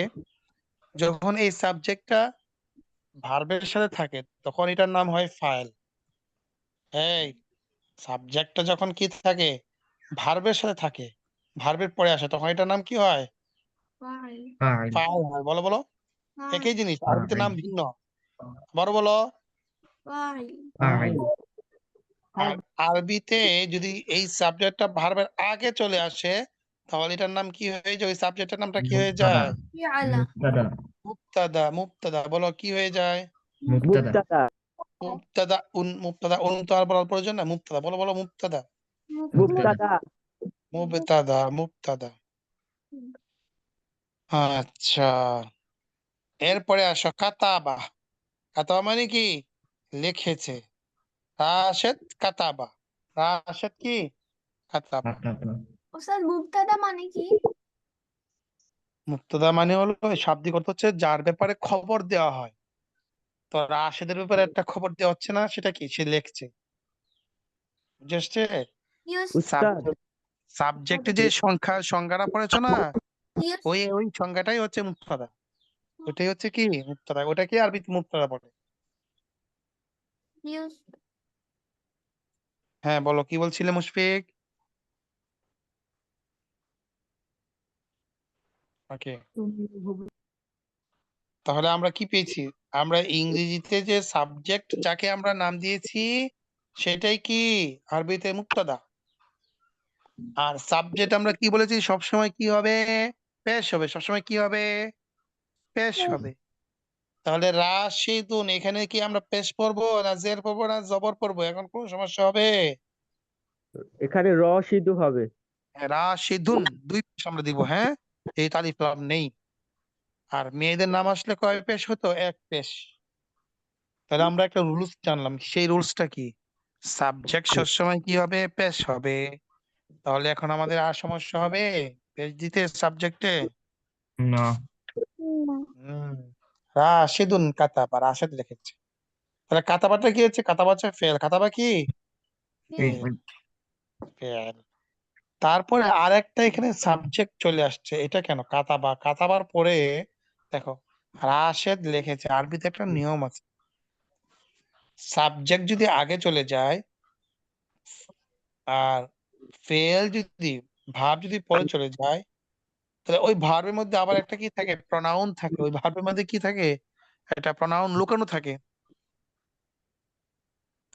যখন এই সাবজেক্টটা ভার্বের সাথে থাকে তখন এটার নাম হয় ফাইল। এই সাবজেক্টটা যখন কি থাকে, ভার্বের সাথে থাকে, ভার্বের পরে আসে, তখন এটার নাম কি হয়? ফাইল। ফাইল। ফাইল হয়। বলো বলো, একই জিনিস, আরবিতে ফাইল। নাম ভিন্ন। বড় বলো। ফাইল। ফাইল। আর আরবিতে যদি এই সাবজেক্টটা ভার্বের আগে চলে আসে তাহলে এটার নাম কি হয়ে যায়? ওই সাবজেক্টের নামটা কি হয়ে মুবতাদা। যায়? ফিআলা। মুবতাদা। মুবতাদা। মুবতাদা বলো কি হয়ে যায়? মুবতাদা। মুবতাদা। মুবতাদা উন, মুবতাদা উন তো আর বলার প্রয়োজন না, মুবতাদা বলো বলো, মুবতাদা। মুবতাদা। মুবতাদা। মুবতাদা, মুবতাদা। আচ্ছা, এরপরে আসো কাতাবা। কাতাবা মানে কি? লিখেছে। রাশেদ কাতাবা, রাশেদ কি? কাতাবা। কাতাবা। ওস্তাদ মুবতাদা মানে কি? মুবতাদা মানে হলো শাব্দিক অর্থ হচ্ছে যার ব্যাপারে খবর দেওয়া হয়। তো রাশেদের ব্যাপারে একটা খবর দেওয়া হচ্ছে না, সেটা কি? সে লিখছে। বুঝছে? ইউস। উস্তাদ। সাবজেক্টে যে সংজ্ঞাটা পড়েছো না, ইউস। ওই সংজ্ঞাটাই হচ্ছে মুবতাদা। ওটাই হচ্ছে কি? মুবতাদা। ওটা কি আরবিতে মুবতাদা পড়ে। ইউস। হ্যাঁ বলো, কি বলছিলে মুশফিক? ওকে, তাহলে আমরা কি পেয়েছি? আমরা ইংরেজিতে যে সাবজেক্ট যাকে আমরা নাম দিয়েছি সেটাই কি আরবিতে মুবতাদা। আর সাবজেক্ট আমরা কি বলেছি? সবসময় কি হবে? পেশ হবে। সবসময় কি হবে? পেশ হবে। তাহলে রাশিদুন, এখানে কি আমরা পেশ পড়বো না জের পড়বো না জবর পড়বো? এখন কোন সমস্যা হবে? এখানে র সিধু হবে। রাশিদুন দুই পেশ আমরা দিব। হ্যাঁ, এই তালিফ লাম নেই। আর মেয়েদের নাম আসলে কয় পেশ হতো? এক পেশ। তাহলে আমরা একটা রুলস জানলাম, সেই রুলসটা কি? সাবজেক্ট সবসময় কি হবে? পেশ হবে। তাহলে এখন আমাদের আর সমস্যা হবে পেশ দিতে সাবজেক্টে? না। না। হম, রাশিদুন কাতাবা, রাশেদ লিখেছে। তাহলে কাতাবাটা কি হচ্ছে? কাতাবা হচ্ছে ফেল। কাতাবা কি? এই ফেল। ফেল। তারপরে আরেকটা এখানে সাবজেক্ট চলে আসছে, এটা কেন? কাতাবা, কাতাবার পরে দেখো রাশেদ লিখেছে। আরবিতে একটা নিয়ম আছে, সাবজেক্ট যদি আগে চলে যায় আর ফেল যদি, ভার্ব যদি পরে চলে যায়, তাহলে ওই ভার্বের মধ্যে আবার একটা কি থাকে? প্রনাউন থাকে। ওই ভার্বের মধ্যে কি থাকে? একটা প্রনাউন লুকানো থাকে।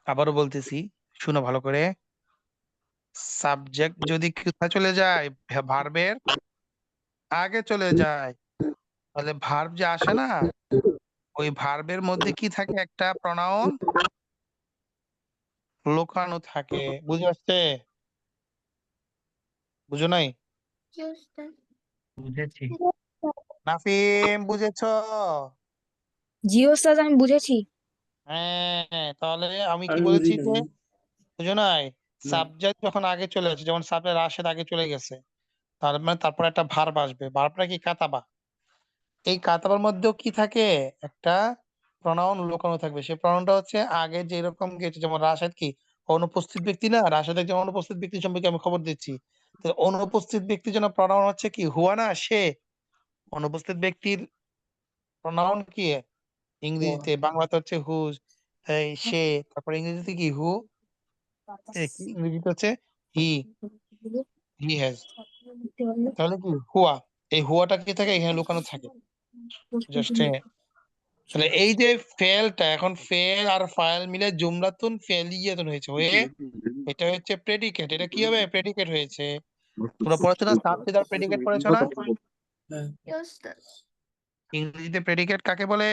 আবারও বলতেছি, শুনো ভালো করে। সাবজেক্ট যদি কোথায় চলে যায়, ভার্বের আগে চলে যায়, তাহলে ভার্ব যে আসে না, ওই ভার্বের মধ্যে কি থাকে, একটা প্রনাউন লুকানো থাকে। বুঝে আসছে? বুঝো নাই? কি ওস্তাদ? বুঝেছি। নাফিম বুঝেছো? জি ওস্তাদ, আমি বুঝেছি। হ্যাঁ, তাহলে আমি কি আমি বুঝি বলেছি যে, নাই। বুঝো নাই, না। সাবজেক্ট যখন আগে চলে আসে, যেমন সাবজেক্ট রাশেদ আগে চলে গেছে, তার মানে তারপর একটা ভার্ব আসবে, ভার্বটা কি কাতাবা। এই কাতাবার মধ্যেও কি থাকে, একটা প্রনাউন লুকানো থাকবে। সেই প্রনাউনটা হচ্ছে আগে যেরকম গেছে, যেমন রাশেদ কি অনুপস্থিত ব্যক্তি না, রাশেদের যে অনুপস্থিত ব্যক্তি সম্পর্কে আমি খবর দিচ্ছি, তো অনুপস্থিত ব্যক্তির জন্য প্রনাউন হচ্ছে কি হুয়া না সে। অনুপস্থিত ব্যক্তির প্রনাউন কি ইংরেজিতে, বাংলাতে হচ্ছে হু, এই সে, তারপর ইংরেজিতে কি হু, কি ইংরেজিতে হচ্ছে হি, হি হ্যাজ, তাহলে কি হুয়া। এই হুয়াটা কি থাকে এখানে লুকানো থাকে জাস্ট। তাহলে এই যে ফেলটা, এখন ফেল আর ফাইল মিলে জুমলাতুন ফেলিয়াতুন হয়েছে, হয়ে এটা হচ্ছে প্রেডিকেট। এটা কি হবে, প্রেডিকেট হয়েছে। তোমরা পড়েছো না, সাবজেক্ট আর প্রেডিকেট পড়েছো না? কি ওস্তাদ? ইংরেজিতে প্রেডিকেট কাকে বলে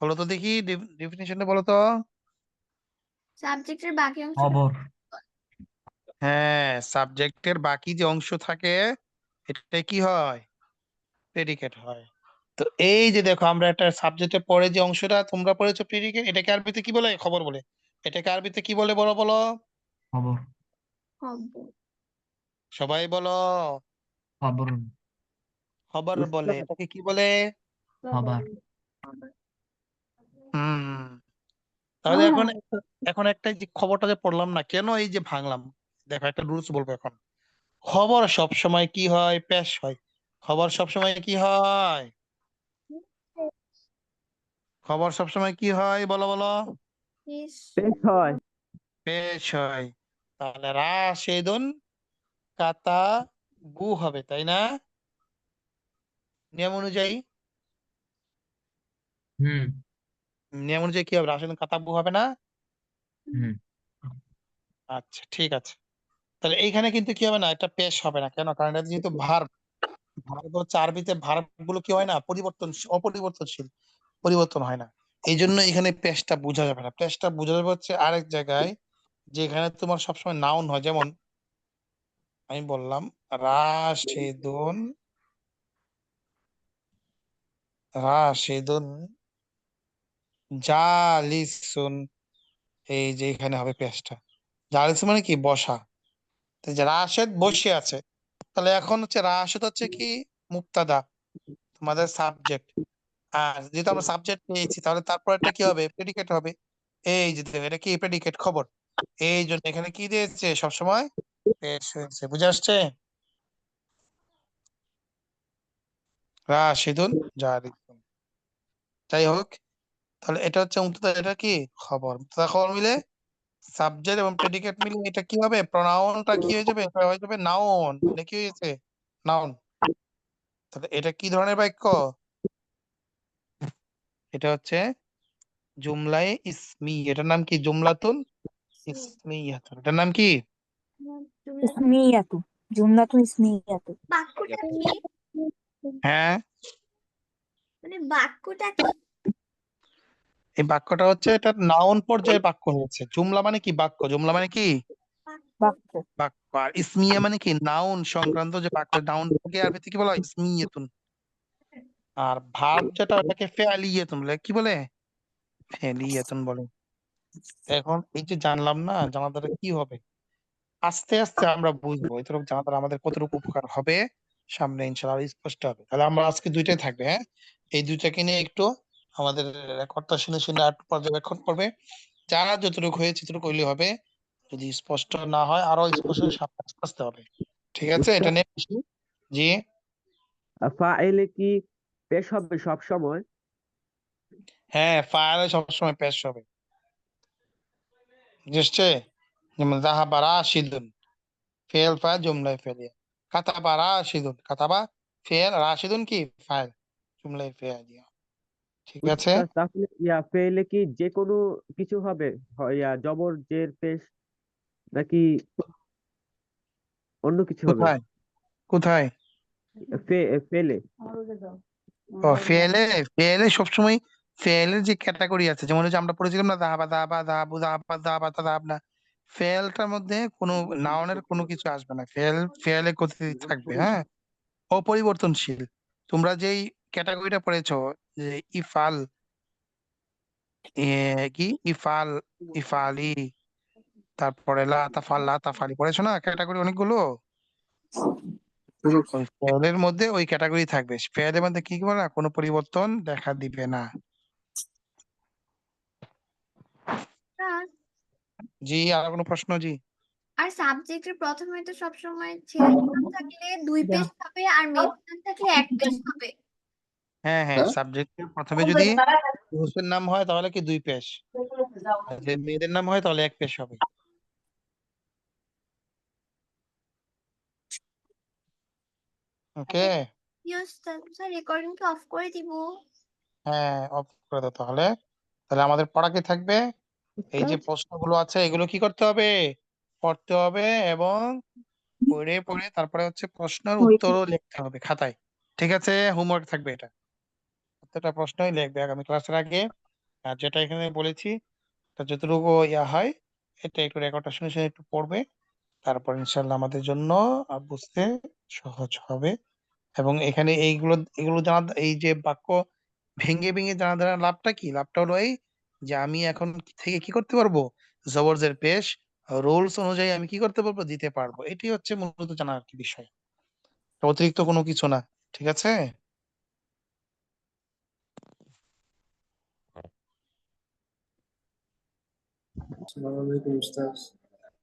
বলো তো দেখি, ডেফিনিশনটা বলো তো। সাবজেক্টের বাকি অংশটা খবর। হ্যাঁ, সাবজেক্টের বাকি যে অংশ থাকে এটা কি হয়, প্রেডিকেট হয়। তো এই যে দেখো, আমরা একটা সাবজেক্টে পড়ে যে অংশটা তোমরা পড়েছো প্রেডিকেট, এটাকে আরবিতে কি বলে, খবর বলে। এটাকে আরবিতে কি বলে বলো বলো, খবর। হবে। সবাই বলো। খবর। খবর বলে। উস্তাদ, এটাকে কি বলে? খবর। হুম। তাহলে এখন একটা যে খবরটা যে পড়লাম না কেন, এই যে ভাঙলাম, দেখো একটা রুলস বলবো এখন। খবর সব সময় কি হয়, পেশ হয়। খবর সব সময় কি হয়, খবর সব সময় কি হয় বলো বলো, বেশ। পেশ হয়। পেশ হয়। তাহলে রাশেদুন কাতা বু হবে, তাই না? নিয়ম অনুযায়ী, হুম। নিয়ম অনুযায়ী কি হবে, রাশেদুন কাতা বু হবে না? হুম। আচ্ছা ঠিক আছে। তাহলে এইখানে কিন্তু কি হবে না, এটা পেশ হবে না, কেন, কারণ এটা যেহেতু ভার্ব। ভার্ব হচ্ছে আরবিতে, ভার্ব গুলো কি হয় না, অপরিবর্তনশীল, পরিবর্তন হয় না। এই জন্য এখানে পেশটা বোঝা যাবে না। পেশটা বোঝা যাবে হচ্ছে আরেক জায়গায়, যেখানে তোমার সবসময় নাউন হয়। যেমন আমি বললাম রাশেদুন, রাশেদুন জালিসুন, এই যে এখানে হবে পেশটা। জালিসুন মানে কি বসা, তো যে রাশেদ বসে আছে, তাহলে এখন হচ্ছে রাশেদ হচ্ছে কি মুক্তাদা, তোমাদের সাবজেক্ট। আর যেহেতু আমরা সাবজেক্ট পেয়েছি, তাহলে তারপর একটা কি হবে, প্রেডিকেট হবে। এই যে দেখো, এটা কি প্রেডিকেট, খবর। এই জন্য এখানে কি দিয়েছে সবসময়, পেশ হয়েছে। বুঝে আসছে? রাশিদুন জারিদুন। যাই হোক, তাহলে এটা হচ্ছে মুবতাদা, এটা কি খবর। মুবতাদা খবর মিলে, সাবজেক্ট এবং প্রেডিকেট মিলে এটা কি হবে, প্রনাউনটা কি হয়ে যাবে, এটা হয়ে যাবে নাউন। এটা কি হয়েছে, নাউন। তাহলে এটা কি ধরনের বাক্য, এটা হচ্ছে জুমলায়ে ইসমি। এটার নাম কি, জুমলাতুন ইসমিয়াতুন। এটার নাম কি? ইসমিয়াতু, জুমলাতুন ইসমিয়াতু। বাক্যটা কি? হ্যাঁ, মানে বাক্যটা কি? এই বাক্যটা হচ্ছে, এটা নাউন পর্যায়ে বাক্য হয়েছে। জুমলা মানে কি, বাক্য। জুমলা মানে কি, বাক্য। বাক্য। বাক্য। আর ইসমিয়া মানে কি, নাউন সংক্রান্ত যে বাক্য, নাউন থেকে আরবিতে কি বলা হয়, ইসমিয়াতুন। আর ভার্ব যেটা, ওটাকে ফেআলিয়াতুন বলে। কি বলে, ফেআলিয়াতুন বলে। এখন এই যে জানলাম না, জানার দ্বারা কি হবে, আস্তে আস্তে আমরা বুঝবো এতটুকু জানার দ্বারা আমাদের কতটুকু উপকার হবে, সামনে ইনশাআল্লাহ আরো স্পষ্ট হবে। তাহলে আমরা আজকে দুইটাই থাকবে, হ্যাঁ, এই দুইটাকে নিয়ে একটু আমাদের রেকর্ডটা শুনে শুনে আর একটু পর্যবেক্ষণ করবে। যারা যতটুকু হয়েছে ততটুকু হইলে হবে, যদি স্পষ্ট না হয় আরো স্পষ্ট সামনে আসতে হবে। ঠিক আছে, এটা উস্তাদ, নিয়ে বেশি। জি। ফাইলে কি পেশ হবে সব সময়? হ্যাঁ, ফাইলে সবসময় পেশ হবে। বুঝছে? যেমন যাহাবা রাশিদুন, ফেল ফাইল জুমলায় ফেলিয়া। কাতাবা রাশিদুন, কাতাবা ফেল, রাশিদুন কি ফাইল, জুমলায় ফেলিয়া। ঠিক আছে। উস্তাদ, তাহলে ফেলে কি যে কোনো কিছু হবে, জবর জের পেশ নাকি? অন্য কিছু হবে। কোথায় কোথায়? ফেলে। ও ফেলে। ফেলে সবসময় ফেলের যে ক্যাটাগরি আছে, যেমন হচ্ছে আমরা পড়েছিলাম না দাবা দাবা দাবু দাবা দাবা দাব না, ফেলটার মধ্যে কোনো নাউনের কোনো কিছু আসবে না, ফেলে কোথায় থাকবে, হ্যাঁ, অপরিবর্তনশীল। তোমরা যেই ক্যাটাগরিটা পড়েছো, যে ইফাল, কি ইফাল, ইফালি, তারপরে লা তাফাল লা তাফালি পড়েছো না ক্যাটাগরি অনেকগুলো, ওই ফেলের মধ্যে ওই ক্যাটাগরি থাকবে, ফেলের মধ্যে কি করবে না, কোনো পরিবর্তন দেখা দিবে না। স্যার, জি, আর কোনো প্রশ্ন? জি। আর সাবজেক্টের প্রথমে তো সবসময় ছেলের নাম থাকলে 2 পেজ হবে আর মেয়েদের নাম থাকলে 1 পেজ হবে। হ্যাঁ হ্যাঁ, সাবজেক্টের প্রথমে যদি পুরুষের নাম হয় তাহলে কি 2 পেজ, আর যদি মেয়েদের নাম হয় তাহলে 1 পেজ হবে। Okay. Yes sir. Sir recording কি অফ করে দিব? হ্যাঁ, অফ করে দাও তাহলে। তাহলে আমাদের পড়া কি থাকবে, এই যে প্রশ্নগুলো আছে এগুলো কি করতে হবে, পড়তে হবে, এবং পড়ে পড়ে তারপরে হচ্ছে প্রশ্নের উত্তরও লিখতে হবে খাতায়। ঠিক আছে, হোমওয়ার্ক থাকবে এটা, প্রত্যেকটা প্রশ্নই লিখবে আগামী ক্লাসের আগে। আর যেটা এখানে বলেছি, তা যতটুকু ইয়া হয়, এটা একটু রেকর্ডটা শুনে শুনে একটু পড়বে, তারপর ইনশাল্লাহ আমাদের জন্য বুঝতে সহজ হবে। এবং এখানে এইগুলো এগুলো জানা, এই যে বাক্য ভেঙে ভেঙে জানা জানা লাভটা কি, লাভটা হলো এই যে আমি এখন থেকে কি করতে পারবো, জবরজের পেশ রুলস অনুযায়ী আমি কি করতে পারবো, দিতে পারবো। এটি হচ্ছে মূলত জানার কি বিষয়, অতিরিক্ত কোনো কিছু না। ঠিক আছে। আসসালামু আলাইকুম উস্তাদ।